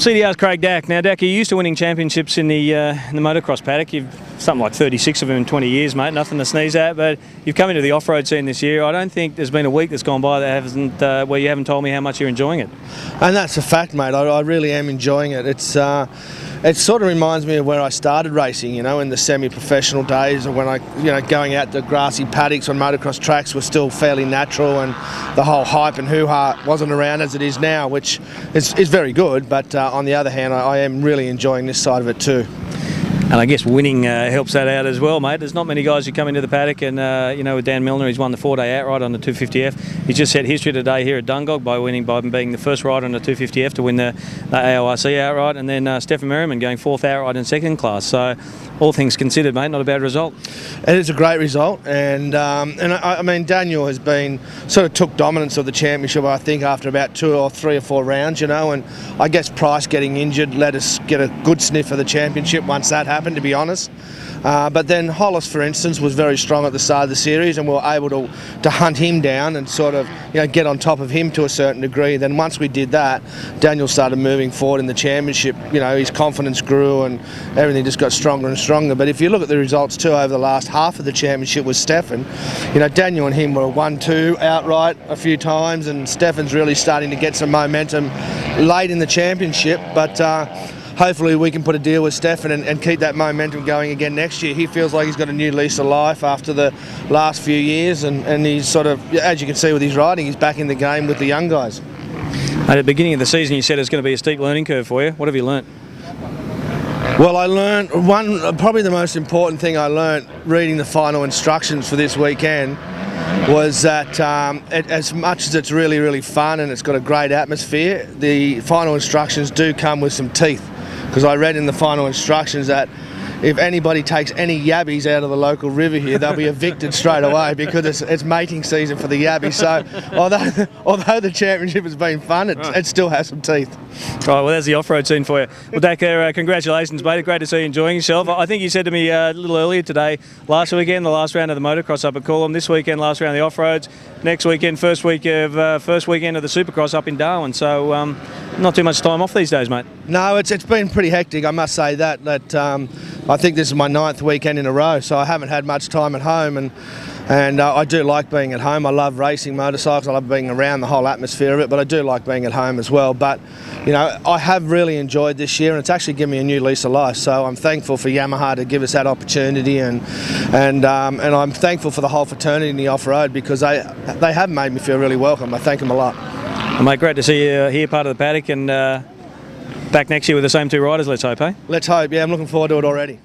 CDR's Craig Dack. Now, Dack, you're used to winning championships in the motocross paddock. You've something like 36 of them in 20 years, mate. Nothing to sneeze at. But you've come into the off-road scene this year. I don't think there's been a week that's gone by that hasn't where you haven't told me how much you're enjoying it. And that's a fact, mate. I really am enjoying it. It sort of reminds me of where I started racing, you know, in the semi-professional days, or when going out to grassy paddocks on motocross tracks was still fairly natural, and the whole hype and hoo-ha wasn't around as it is now, which is very good. But on the other hand, I am really enjoying this side of it too. And I guess winning helps that out as well, mate. There's not many guys who come into the paddock, and with Dan Milner, he's won the 4-day outright on the 250F. He just set history today here at Dungog by being the first rider on the 250F to win the AORC outright, and then Stephen Merriman going 4th outright in second class. So, all things considered, mate, not a bad result. It is a great result, and I mean, Daniel has been sort of took dominance of the championship, I think, after about 2 or 3 or 4 rounds, and I guess Price getting injured let us get a good sniff of the championship once that happened, to be honest. But then Hollis, for instance, was very strong at the start of the series, and we were able to hunt him down and sort of get on top of him to a certain degree. Then once we did that, Daniel started moving forward in the championship. His confidence grew and everything just got stronger and stronger. But if you look at the results too over the last half of the championship with Stefan, Daniel and him were 1-2 outright a few times, and Stefan's really starting to get some momentum late in the championship. But hopefully we can put a deal with Stefan and keep that momentum going again next year. He feels like he's got a new lease of life after the last few years, and he's sort of, as you can see with his riding, he's back in the game with the young guys. At the beginning of the season you said it's going to be a steep learning curve for you. What have you learnt? Well, I learned probably the most important thing I learnt reading the final instructions for this weekend was that as much as it's really, really fun and it's got a great atmosphere, the final instructions do come with some teeth. Because I read in the final instructions that if anybody takes any yabbies out of the local river here, they'll be evicted straight away, because it's mating season for the yabbies. So although the championship has been fun, it still has some teeth. Right, well, there's the off-road scene for you. Well, Dack, congratulations, mate. Great to see you enjoying yourself. I think you said to me a little earlier today, last weekend, the last round of the motocross up at Coolum. This weekend, last round of the off-roads. Next weekend, first weekend of the supercross up in Darwin. So not too much time off these days, mate. No, it's been pretty hectic, I must say that. I think this is my 9th weekend in a row, so I haven't had much time at home, and I do like being at home. I love racing motorcycles, I love being around the whole atmosphere of it, but I do like being at home as well. But I have really enjoyed this year, and it's actually given me a new lease of life. So I'm thankful for Yamaha to give us that opportunity, and I'm thankful for the whole fraternity in the off-road, because they have made me feel really welcome. I thank them a lot. Well, mate, great to see you here, part of the paddock, and back next year with the same 2 riders, let's hope, eh? Let's hope, yeah, I'm looking forward to it already.